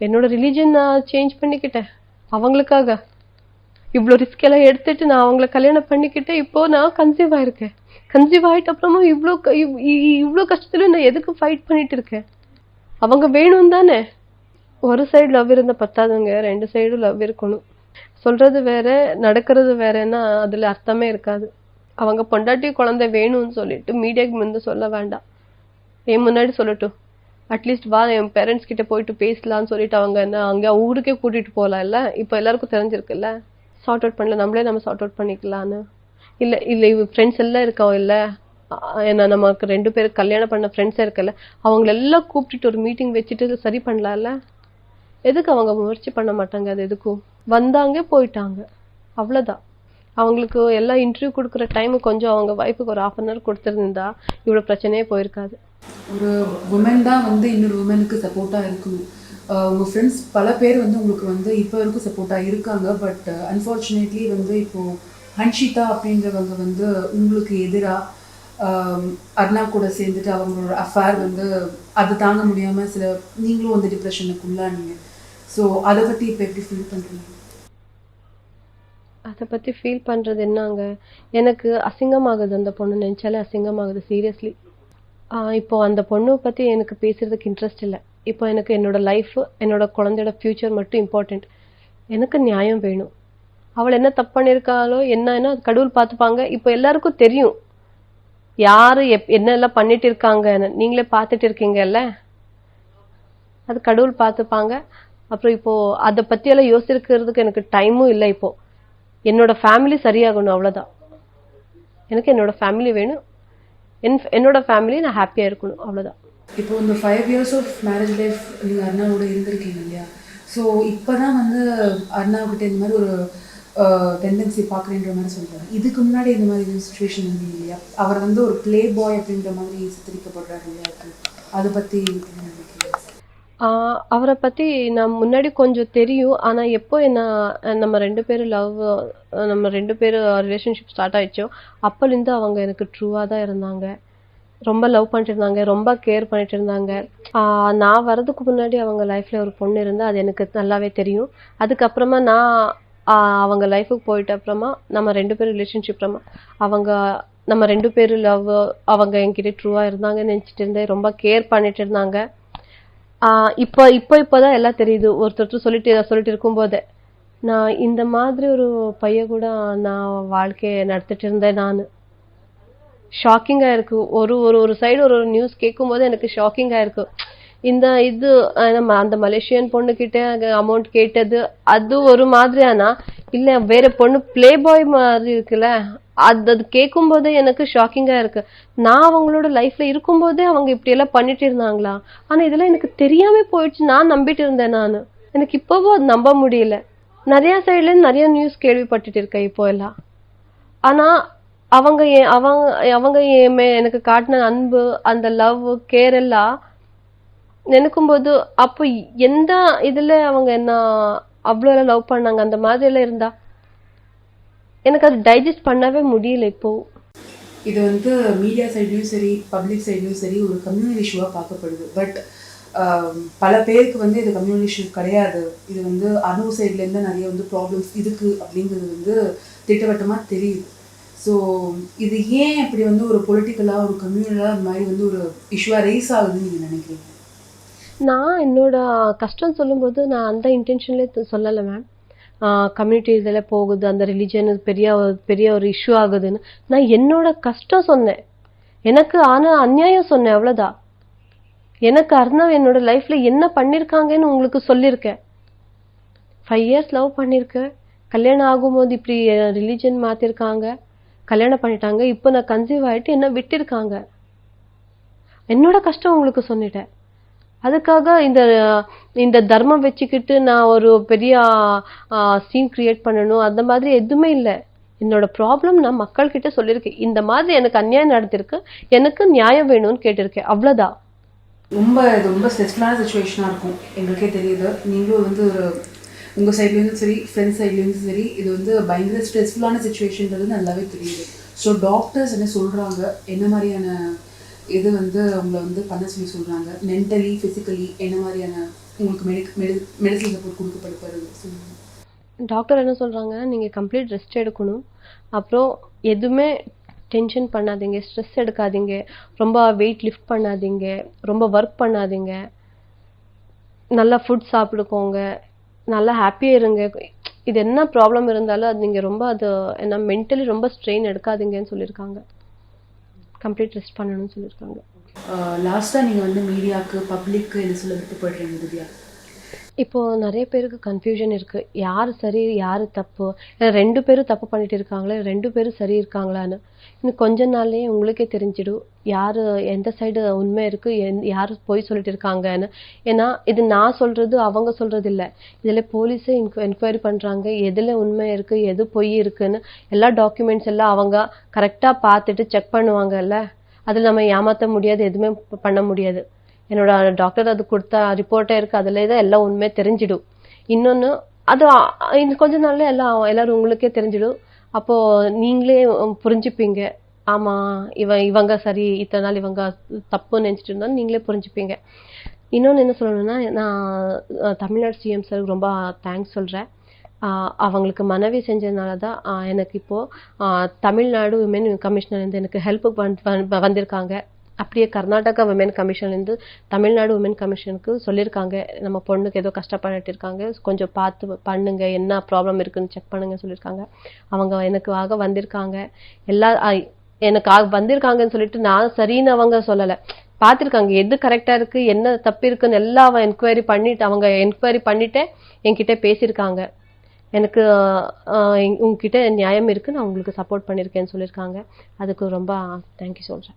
என்னோட ரிலீஜன் நான் சேஞ்ச் பண்ணிக்கிட்டேன் அவங்களுக்காக. இவ்வளோ ரிஸ்க் எல்லாம் எடுத்துட்டு நான் அவங்கள கல்யாணம் பண்ணிக்கிட்டேன். இப்போ நான் கன்சீவ் ஆயிருக்கேன். கன்சீவ் ஆயிட்ட அப்புறமும் இவ்வளோ கஷ்டத்துல நான் எதுக்கு ஃபைட் பண்ணிட்டு இருக்கேன்? அவங்க வேணும் தானே. ஒரு சைடு லவ் இருந்தா பத்தாதுங்க, 2 சைடும் லவ் இருக்கணும். சொல்றது வேற நடக்கிறது வேறன்னா அதுல அர்த்தமே இருக்காது. அவங்க பொண்டாட்டி குழந்தை வேணும்னு சொல்லிட்டு மீடியாக்கு முந்து சொல்ல வேண்டாம், என் முன்னாடி சொல்லட்டும். அட்லீஸ்ட் வா என் பேரண்ட்ஸ் கிட்ட போயிட்டு பேசலாம்னு சொல்லிட்டு அவங்க என்ன அங்கே ஊருக்கே கூட்டிட்டு போகலாம். இல்லை இப்போ எல்லாருக்கும் தெரிஞ்சிருக்குல்ல, சார்ட் அவுட் பண்ணல, நம்ம சார்ட் அவுட் பண்ணிக்கலான்னு. இல்லை இல்லை ஃப்ரெண்ட்ஸ் எல்லாம் இருக்கோம். இல்லை ஏன்னா நமக்கு 2 பேருக்கு கல்யாணம் பண்ண ஃப்ரெண்ட்ஸே இருக்குல்ல, அவங்களெல்லாம் கூப்பிட்டுட்டு ஒரு மீட்டிங் வச்சுட்டு சரி பண்ணலாம்ல. எதுக்கு அவங்க முயற்சி பண்ண மாட்டாங்க? அது எதுக்கும் வந்தாங்க போயிட்டாங்க, அவ்வளோதான். அவங்களுக்கு எல்லாம் இன்டர்வியூ கொடுக்குற டைமு கொஞ்சம் அவங்க வைஃபுக்கு ஒரு 1/2 hour கொடுத்துருந்தா இவ்வளோ பிரச்சனையே போயிருக்காது. ஒரு உமன் தான் வந்து இன்னொரு உமனுக்கு சப்போர்ட்டாக இருக்கணும். உங்கள் ஃப்ரெண்ட்ஸ் பல பேர் வந்து உங்களுக்கு வந்து இப்போ வரைக்கும் சப்போர்ட்டாக இருக்காங்க. பட் அன்ஃபார்ச்சுனேட்லி வந்து இப்போது ஹன்ஷிதா அப்படின்றவங்க வந்து உங்களுக்கு எதிராக அர்ணா கூட சேர்ந்துட்டு அவங்களோட அஃபேர் வந்து அது தாங்க முடியாமல் நீங்களும் வந்து டிப்ரெஷனுக்கு உள்ளானீங்க. ஸோ அதை பற்றி இப்போ எப்படி ஃபீல் பண்ணுறீங்க? அதை பற்றி ஃபீல் பண்ணுறது என்னங்க, எனக்கு அசிங்கமாகுது. அந்த பொண்ணு நினச்சாலே அசிங்கமாகுது, சீரியஸ்லி. இப்போ அந்த பொண்ணை பற்றி எனக்கு பேசுகிறதுக்கு இன்ட்ரெஸ்ட் இல்லை. இப்போ எனக்கு என்னோட லைஃப், என்னோட குழந்தையோட ஃப்யூச்சர் மட்டும் இம்பார்ட்டண்ட். எனக்கு நியாயம் வேணும். அவள் என்ன தப்பு பண்ணியிருக்காளோ என்னன்னா அது கடவுள் பார்த்துப்பாங்க. இப்போ எல்லாருக்கும் தெரியும் யார் என்னெல்லாம் பண்ணிட்டு இருக்காங்கன்னு, நீங்களே பார்த்துட்டு இருக்கீங்கல்ல, அது கடவுள் பார்த்துப்பாங்க. அப்புறம் இப்போ அதை பற்றியெல்லாம் யோசிக்கிறதுக்கு எனக்கு டைமும் இல்லை. இப்போ என்னோட ஃபேமிலி சரியாகணும், அவ்வளோதான். எனக்கு என்னோட ஃபேமிலி வேணும், என்னோட ஃபேமிலி நான் ஹாப்பியாக இருக்கணும், அவ்வளோதான். இப்போ இந்த 5 years ஆஃப் மேரேஜ் லைஃப் நீங்கள் அர்ணாவோட இருந்திருக்கீங்க இல்லையா? ஸோ இப்போ தான் வந்து அர்ணாவுக்கிட்ட இந்த மாதிரி ஒரு டெண்டன்சி பார்க்குறேன்ற மாதிரி சொல்கிறாரு. இதுக்கு முன்னாடி இந்த மாதிரி சுச்சுவேஷன் வந்து இல்லையா? அவர் வந்து ஒரு ப்ளே பாய் அப்படின்ற மாதிரி சித்தரிக்கப்படுறாரு இல்லையா? அதை பற்றி அவரை பற்றி நான் முன்னாடி கொஞ்சம் தெரியும். ஆனால் எப்போ நம்ம 2 பேரும் நம்ம 2 பேரும் ரிலேஷன்ஷிப் ஸ்டார்ட் ஆயிடுச்சோ அப்போலேருந்து அவங்க எனக்கு ட்ரூவாக தான் இருந்தாங்க. ரொம்ப லவ் பண்ணிட்டு இருந்தாங்க, ரொம்ப கேர் பண்ணிட்டு இருந்தாங்க. நான் வர்றதுக்கு முன்னாடி அவங்க லைஃப்பில் ஒரு பொண்ணு இருந்தால் அது எனக்கு நல்லாவே தெரியும். அதுக்கப்புறமா நான் அவங்க லைஃபுக்கு போயிட்ட அப்புறமா நம்ம 2 பேரும் ரிலேஷன்ஷிப் நம்ம 2 பேரும் லவ், அவங்க என்கிட்ட ட்ரூவாக இருந்தாங்கன்னு நினச்சிட்டு இருந்தேன். ரொம்ப கேர் பண்ணிட்டு இருந்தாங்க. இப்போதான் எல்லாம் தெரியுது. ஒருத்தர் சொல்லிட்டு இருக்கும்போதே நான் இந்த மாதிரி ஒரு பையன் கூட நான் வாழ்க்கையை நடத்திட்டு இருந்தேன். நான் ஷாக்கிங்காக இருக்கு. ஒரு சைடு ஒரு நியூஸ் கேட்கும் போது எனக்கு ஷாக்கிங்காக இருக்கு. இது நம்ம அந்த மலேசியன் பொண்ணுக்கிட்ட அமௌண்ட் கேட்டது அது ஒரு மாதிரியானா, இல்லை வேற பொண்ணு ப்ளே பாய் மாதிரி இருக்குல்ல, அது கேட்கும் போதே எனக்கு ஷாக்கிங்கா இருக்கு. நான் அவங்களோட லைஃப்ல இருக்கும்போதே அவங்க இப்படி எல்லாம் பண்ணிட்டு இருந்தாங்களா? ஆனா இதெல்லாம் எனக்கு தெரியாம போயிடுச்சு. நான் நம்பிட்டு இருந்தேன். எனக்கு இப்பவும் அது நம்ப முடியல. நிறைய சைட்ல இருந்து நிறைய நியூஸ் கேள்விப்பட்டுட்டு இருக்கேன் இப்போ எல்லாம். ஆனா அவங்க எனக்கு காட்டின அன்பு, அந்த லவ், கேர் எல்லாம் நினைக்கும்போது அப்போ எந்த இதுல அவங்க என்ன அவ்வளோ எல்லாம் லவ் பண்ணாங்க அந்த மாதிரி எல்லாம் இருந்தா எனக்கு அது டைஜஸ்ட் பண்ணவே முடியல. இப்போ இது வந்து மீடியா சைட்லையும் சரி, பப்ளிக் சைட்லையும் சரி ஒரு கம்யூனல் இஷ்யூவாக பார்க்கப்படுது. பட் பல பேருக்கு வந்து இது கம்யூனல் இஷ்யூ கிடையாது. இது வந்து அணு சைட்லேருந்து நிறைய வந்து ப்ராப்ளம்ஸ் இருக்குது அப்படிங்கிறது வந்து திட்டவட்டமாக தெரியுது. ஸோ இது ஏன் இப்படி வந்து ஒரு பொலிட்டிக்கலாக ஒரு கம்யூனலாக இந்த மாதிரி வந்து ஒரு இஷ்யூவாக ரைஸ் ஆகுதுன்னு நீங்கள் நினைக்கிறீங்க? நான் என்னோட கஷ்டம் சொல்லும்போது நான் அந்த இன்டென்ஷன்லேயே சொல்லலை மேம். கம்யூனிட்டி இதில் போகுது, அந்த ரிலீஜன் பெரிய ஒரு இஷ்யூ ஆகுதுன்னு நான் என்னோட கஷ்டம் சொன்னேன். எனக்கு ஆனால் அநியாயம் சொன்னேன், அவ்வளோதான். எனக்கு அர்ணவ் என்னோட லைஃப்பில் என்ன பண்ணியிருக்காங்கன்னு உங்களுக்கு சொல்லியிருக்கேன். 5 years லவ் பண்ணியிருக்கேன். கல்யாணம் ஆகும்போது இப்படி ரிலீஜன் மாற்றிருக்காங்க, கல்யாணம் பண்ணிட்டாங்க. இப்போ நான் கன்சீவ் ஆகிட்டு என்ன விட்டிருக்காங்க. என்னோட கஷ்டம் உங்களுக்கு சொன்னிட்டேன். அதுக்காக இந்த தர்மம் வச்சுக்கிட்டு நான் ஒரு பெரிய சீன் கிரியேட் பண்ணணும் அந்த மாதிரி எதுவுமே இல்லை. என்னோட ப்ராப்ளம் நான் மக்கள்கிட்ட சொல்லியிருக்கேன். இந்த மாதிரி எனக்கு அநியாயம் நடத்திருக்கு, எனக்கு நியாயம் வேணும்னு கேட்டிருக்கேன், அவ்வளோதான். ரொம்ப ஸ்ட்ரெஸ்ஃபுல்லான சுச்சுவேஷனாக இருக்கும், எங்களுக்கே தெரியுது. நீங்களும் வந்து ஒரு உங்கள் சைட்லேருந்து சரி, ஃப்ரெண்ட்ஸ் சைட்லேருந்து சரி, இது வந்து பயங்கர ஸ்ட்ரெஸ்ஃபுல்லான சுச்சுவேஷன்றது நல்லாவே தெரியுது. ஸோ டாக்டர்ஸ் என்ன சொல்கிறாங்க, என்ன மாதிரியான இது வந்து அவங்கள வந்து பண்ண சொல்கிறாங்க, மென்டலி ஃபிசிக்கலி என்ன மாதிரியான உங்களுக்கு மெடிசன் சப்போர்ட் கொடுக்கப்படுறது சொல்லுங்கள். டாக்டர் என்ன சொல்கிறாங்க, நீங்கள் கம்ப்ளீட் ரெஸ்ட் எடுக்கணும், அப்புறம் எதுவுமே டென்ஷன் பண்ணாதீங்க, ஸ்ட்ரெஸ் எடுக்காதீங்க, ரொம்ப வெயிட் லிஃப்ட் பண்ணாதீங்க, ரொம்ப ஒர்க் பண்ணாதீங்க, நல்லா ஃபுட் சாப்பிடுக்கோங்க, நல்லா ஹாப்பியாக இருங்க. இது என்ன ப்ராப்ளம் இருந்தாலும் அது நீங்கள் ரொம்ப அது என்ன மென்டலி ரொம்ப ஸ்ட்ரெயின் எடுக்காதீங்கன்னு சொல்லியிருக்காங்க. கம்ப்ளீட் ரெஸ்ட் பண்ணணும்னு சொல்லியிருக்காங்க. லாஸ்ட்டாக நீங்கள் வந்து மீடியாவுக்கு பப்ளிக்கு என்ன சொல்ல விருப்பப்படுறீங்க திவ்யா? இப்போது நிறைய பேருக்கு கன்ஃபியூஷன் இருக்குது, யார் சரி யார் தப்பு, ஏன்னா 2 பேரும் தப்பு பண்ணிட்டு இருக்காங்களே, 2 பேரும் சரி இருக்காங்களான்னு. இன்னும் கொஞ்ச நாள்லேயே உங்களுக்கே தெரிஞ்சிடும் யார் எந்த சைடு உண்மை இருக்குது, யார் பொய் சொல்லிட்டு இருக்காங்கன்னு. ஏன்னா இது நான் சொல்கிறது அவங்க சொல்கிறது இல்லை, இதில் போலீஸே என்கொயரி பண்ணுறாங்க, எதில் உண்மை இருக்குது எது பொய் இருக்குன்னு. எல்லா டாக்குமெண்ட்ஸ் எல்லாம் அவங்க கரெக்டாக பார்த்துட்டு செக் பண்ணுவாங்கல்ல, அதில் நம்ம ஏமாற்ற முடியாது, எதுவுமே பண்ண முடியாது. என்னோட டாக்டர் அது கொடுத்த ரிப்போர்ட்டே இருக்குது, அதில் தான் எல்லாம் உண்மையே தெரிஞ்சிடும். இன்னொன்று அது இன்னும் கொஞ்ச நாள்ல எல்லாரும் உங்களுக்கே தெரிஞ்சிடும். அப்போது நீங்களே புரிஞ்சுப்பீங்க, ஆமாம் இவங்க சரி, இத்தனை நாள் இவங்க தப்புன்னு நினச்சிட்டு இருந்தாலும் நீங்களே புரிஞ்சுப்பீங்க. இன்னொன்று என்ன சொல்லணும்னா, நான் தமிழ்நாடு சிஎம் சார் ரொம்ப தேங்க்ஸ் சொல்கிறேன். அவங்களுக்கு மனைவி செஞ்சதுனால தான் எனக்கு இப்போது தமிழ்நாடு விமென் கமிஷனர்லேருந்து எனக்கு ஹெல்ப் வந்திருக்காங்க. அப்படியே கர்நாடகா விமென் கமிஷன்லேருந்து தமிழ்நாடு விமென் கமிஷனுக்கு சொல்லியிருக்காங்க, நம்ம பொண்ணுக்கு ஏதோ கஷ்டப்பட்டு இருக்காங்க, கொஞ்சம் பார்த்து பண்ணுங்க, என்ன ப்ராப்ளம் இருக்குன்னு செக் பண்ணுங்க சொல்லியிருக்காங்க. அவங்க எனக்காக வந்திருக்காங்க, எனக்காக வந்திருக்காங்கன்னு சொல்லிட்டு நான் சரின்னு அவங்க சொல்லலை, பார்த்துருக்காங்க எது கரெக்டாக இருக்குது என்ன தப்பு இருக்குன்னு எல்லாம் அவங்க என்கொயரி பண்ணிட்டே என்கிட்ட பேசியிருக்காங்க. எனக்கு உங்ககிட்ட நியாயம் இருக்குது, நான் உங்களுக்கு சப்போர்ட் பண்ணியிருக்கேன்னு சொல்லியிருக்காங்க. அதுக்கு ரொம்ப தேங்க்யூ சொல்கிறேன்.